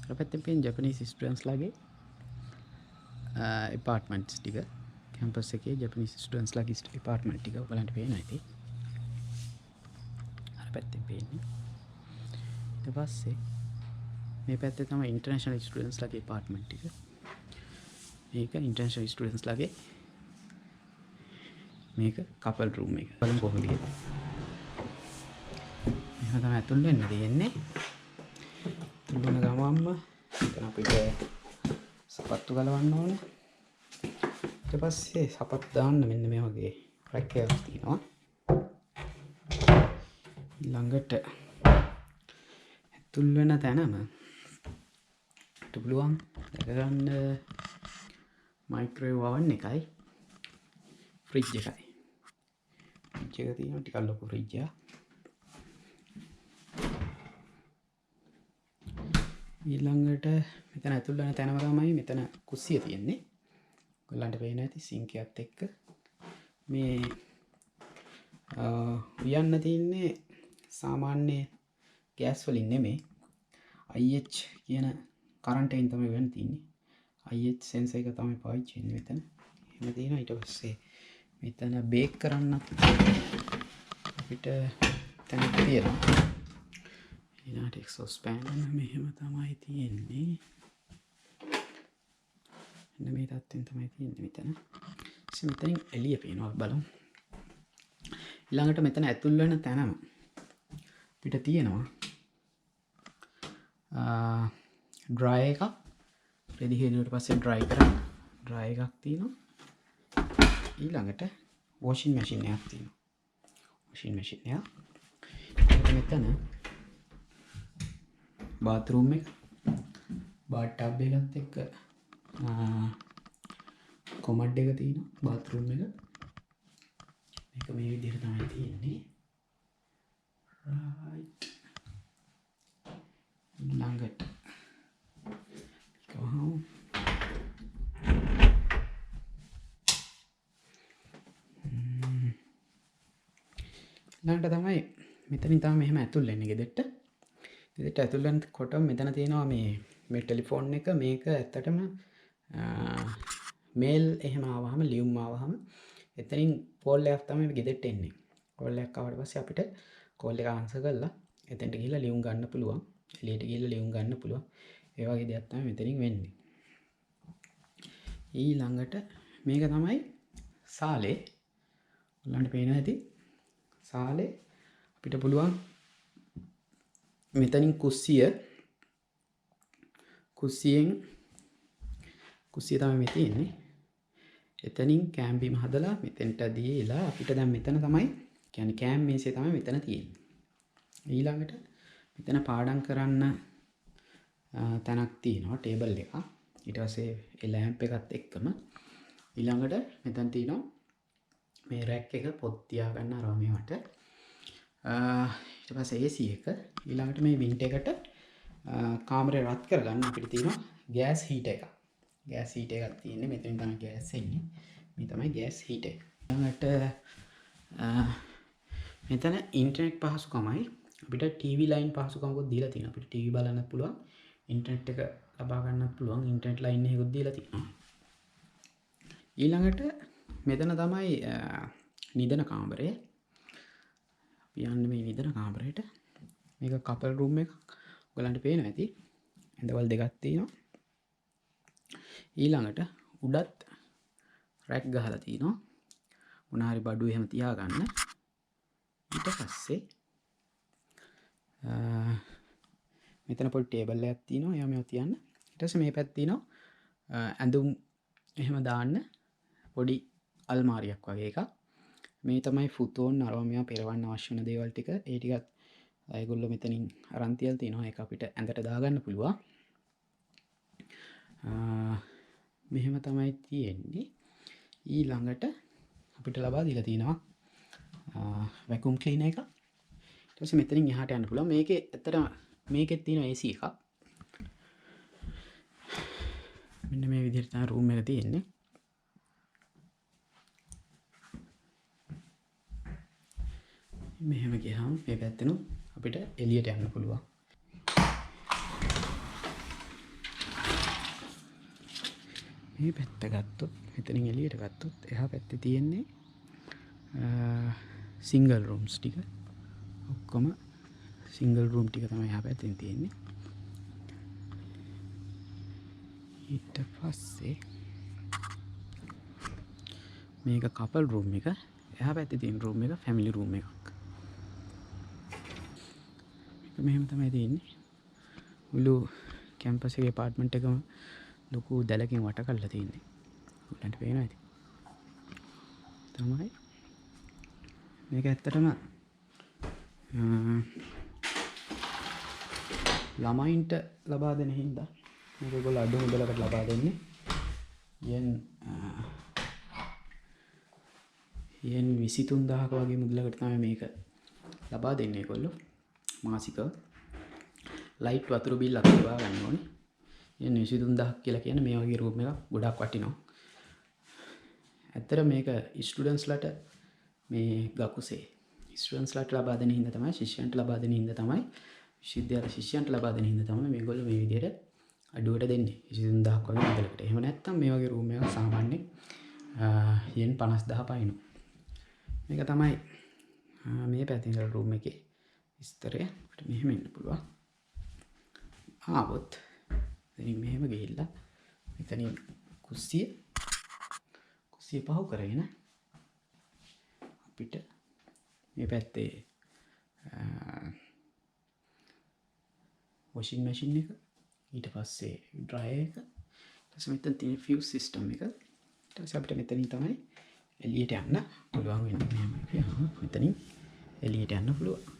අර පැත්තෙන් පේන ජපනීස් ස්ටුඩන්ට්ස් ලාගේ apartments ටික කැම්පස් එකේ ජපනීස් ස්ටුඩන්ට්ස් ලාගේ apartment ටික ඔයගලන්ට පේනවා ඉතින්. අර පැත්තෙන් පේන්නේ. ඊට පස්සේ මේ පැත්තේ තමයි ඉන්ටර්නැෂනල් ස්ටුඩන්ට්ස් ලාගේ apartment ටික. මේක ඉන්ටර්නැෂනල් ස්ටුඩන්ට්ස් ලාගේ මේක කපල් රූම් එක. බලමු කොහොමද කියලා. මෙහෙම තමයි ඇතුල් වෙන්න තියෙන්නේ. තුන ගමම්ම එතන අපිට සපත්තු ගලවන්න ඕනේ. ඊට පස්සේ සපත්තු දාන්න මෙන්න මේ වගේ රැක් එකක් තියෙනවා. ළඟට ඇතුල් වෙන තැනම පුළුවන් දැක ගන්න මයික්‍රෝවේව් oven එකයි ෆ්‍රිජ් එකයි. ෆ්‍රිජ් එක තියෙනවා ටිකක් ලොකු ෆ්‍රිජ් එකක්. ඊළඟට මෙතන ඇතුල් වෙන තැනම තමයි මෙතන කුස්සිය තියෙන්නේ. ඔයගලන්ට පේන ඇති සිංක් එකත් එක්ක මේ උයන්න තියෙන්නේ සාමාන්‍ය ගෑස් වලින් නෙමෙයි IH කියන කරන්ට් එකෙන් තමයි වෙන්න තියෙන්නේ. IH සෙන්සර් එක තමයි පාවිච්චි වෙන්නේ මෙතන. එහෙම තියෙනවා. ඊට පස්සේ මෙතන බේක් කරන්න අපිට තැනක් තියෙනවා. ඊළඟට එක්සෝස් ෆෑන් මෙහෙම තමයි තියෙන්නේ. එන්න මේ තත්ත්වෙන් තමයි තියෙන්නේ මෙතන. ඉතින් මෙතනින් එළිය පේනවා බලමු. ඊළඟට මෙතන ඇතුල් වෙන තැනම අපිට තියෙනවා ඩ්‍රයි එකක්. රෙදි හේදුවට පස්සේ ඩ්‍රයි කරන්න ඩ්‍රයි එකක් තියෙනවා. ඊළඟට වොෂින් මැෂින් එකක් තියෙනවා. වොෂින් මැෂින් එක. මෙතන බාත්රූම් එක බාත් ටබ් එකත් එක්ක කොමඩ් එක තියෙනවා බාත්රූම් එක. මේක මේ විදිහට තමයි තියෙන්නේ. right ළඟට කොහොම ළඟට තමයි මෙතනින් තමයි මෙහෙම ඇතුල් වෙන්නේ ගෙදරට. ගෙදරට ඇතුල් වෙනකොට මෙතන තියෙනවා මේ ටෙලිෆෝන් එක. මේක ඇත්තටම මේල් එහෙම ආවහම ලියුම් ආවහම එතනින් කෝල් එකක් තමයි ගෙදරට එන්නේ. කෝල් එකක් ආවට පස්සේ අපිට කෝල් එක ආන්සර් කරලා එතනට ගිහිල්ලා ලියුම් ගන්න පුළුවන්. එළියට ගිහිල්ලා ලියුම් ගන්න පුළුවන්. ඒ වගේ දෙයක් තමයි මෙතනින් වෙන්නේ. ඊළඟට මේක තමයි සාලේ. ඔයාලන්ට පේනවා ඇති. සාලේ අපිට පුළුවන් මෙතනින් කුස්සිය තමයි මේ තියෙන්නේ. එතනින් කෑම් බීම හදලා මෙතෙන්ට දීලා අපිට දැන් මෙතන තමයි කියන්නේ කෑම් මේසේ තමයි මෙතන තියෙන්නේ. ඊළඟට මෙතන පාඩම් කරන්න තැනක් තියෙනවා ටේබල් එකක්. ඊට පස්සේ ඒ ලැම්ප් එකත් එක්කම ඊළඟට මෙතන තියෙනවා මේ රැක් එක පොත් තියාගන්න අරව මේවට. ඊට පස්සේ AC එක. ඊළඟට මේ වින්ට් එකට කාමරේ රත් කරගන්න අපිට තියෙනවා ගෑස් හීටර් එකක්. ගෑස් හීටර් එකක් තියෙන්නේ මෙතනින් තමයි ගෑස් එන්නේ. මේ තමයි ගෑස් හීටර්. ඊළඟට මෙතන ඉන්ටර්නෙට් පහසුකමයි අපිට TV ලයින් පහසුකමකුත් දීලා තියෙනවා. අපිට TV බලන්නත් පුළුවන්. ඉන්ටර්නෙට් එක ලබා ගන්නත් පුළුවන්. ඉන්ටර්නෙට් ලයින් එකකුත් දීලා තියෙනවා. ඊළඟට මෙතන තමයි නිදන කාමරය. අපි යන්නේ මේ නිදන කාමරයට. මේක කපල් රූම් එකක්. ඔයගලන්ට පේනවා ඇති. ඇඳවල් දෙකක් තියෙනවා. ඊළඟට උඩත් රැක් ගහලා තියෙනවා. මොන හරි බඩු එහෙම තියාගන්න. ඊට පස්සේ මෙතන පොඩි ටේබල් එකක් තියෙනවා. එයා මේව තියන්න. ඊට පස්සේ මේ පැත්තේ තියෙනවා ඇඳුම් එහෙම දාන්න පොඩි අල්මාරියක් වගේ එකක්. මේ තමයි ෆුතෝන් අරව මේවා පෙරවන්න අවශ්‍ය වෙන දේවල් ටික. ඒ ටිකත් ඒගොල්ලෝ මෙතනින් අරන් තියලා තිනවා. ඒක අපිට ඇඳට දාගන්න පුළුවන්. මෙහෙම තමයි තියෙන්නේ. ඊළඟට අපිට ලබා දීලා තිනවා වැකියුම් ක්ලීනර් එක. ඊට පස්සේ මෙතනින් එහාට යන්න පුළුවන්. මේකේ ඇත්තටම මේකෙත් තියෙන AC එකක්. මෙන්න මේ විදිහට තමයි රූම් එක තියෙන්නේ. මෙහෙම ගියාම මේ පැත්තෙනුත් අපිට එළියට යන්න පුළුවන්. මේ පැත්ත ගත්තොත් මෙතනින් එළියට ගත්තොත් එහා පැත්තේ තියෙන්නේ සිංගල් රූම්ස් ටික. ඔක්කොම සිංගල් රූම් ටික තමයි එහා පැත්තෙන් තියෙන්නේ. ඊට පස්සේ මේක කපල් රූම් එක. එහා පැත්තේ තියෙන රූම් එක ෆැමිලි රූම් එකක්. මේක මෙහෙම තමයි තියෙන්නේ. මුළු කැම්පස් එකේ අපාර්ට්මන්ට් එකම ලොකු දැලකින් වට කරලා තියෙන්නේ. ඔයාලන්ට පේනවා ඇති. තමයි මේක ඇත්තටම ළමයින්ට ලබා දෙන හින්දා මේක ඒගොල්ලෝ අඩු මුදලකට ලබා දෙන්නේ. යෙන් 23000ක වගේ මුදලකට තමයි මේක ලබා දෙන්නේ ඒගොල්ලෝ මාසිකව. ලයිට් වතුර බිල් අපි ලබා ගන්න ඕනේ. යෙන් 23000ක් කියලා කියන්නේ මේ වගේ රූම් එකක් ගොඩක් වටිනවා. ඇත්තට මේක ස්ටුඩන්ට්ස්ලට මේ ගකුසේ ස්ටුඩන්ට්ස්ලට ලබා දෙන හින්දා තමයි ශිෂ්‍යයන්ට ලබා දෙන හින්දා තමයි විශ්වවිද්‍යාල ශිෂ්‍යයන්ට ලබා දෙන හින්දා තමයි මේගොල්ලෝ මේ විදිහට අඩුවට දෙන්නේ 23000ක් වගේ මුදලකට. එහෙම නැත්නම් මේ වගේ රූම් එකක් සාමාන්‍යයෙන් යෙන් 50000 පයින්නවා. මේක තමයි මේ පැත්තේ ඉඳලා රූම් එකේ විස්තරය. අපිට මෙහෙම ඉන්න පුළුවන්. ආවොත් ඉතින් මෙහෙම ගිහිල්ලා මෙතනින් කුස්සිය පහු කරගෙන අපිට මේ පැත්තේ වොෂින් මැෂින් එක, ඊට පස්සේ ඩ්‍රයර් එක, ඊට පස්සේ මෙතන තියෙන ෆියුස් සිස්ටම් එක. ඊට පස්සේ අපිට මෙතනින් තමයි එළියට යන්න පුළුවන් වෙන්නේ. මෙහෙම මෙතනින් එළියට යන්න පුළුවන්.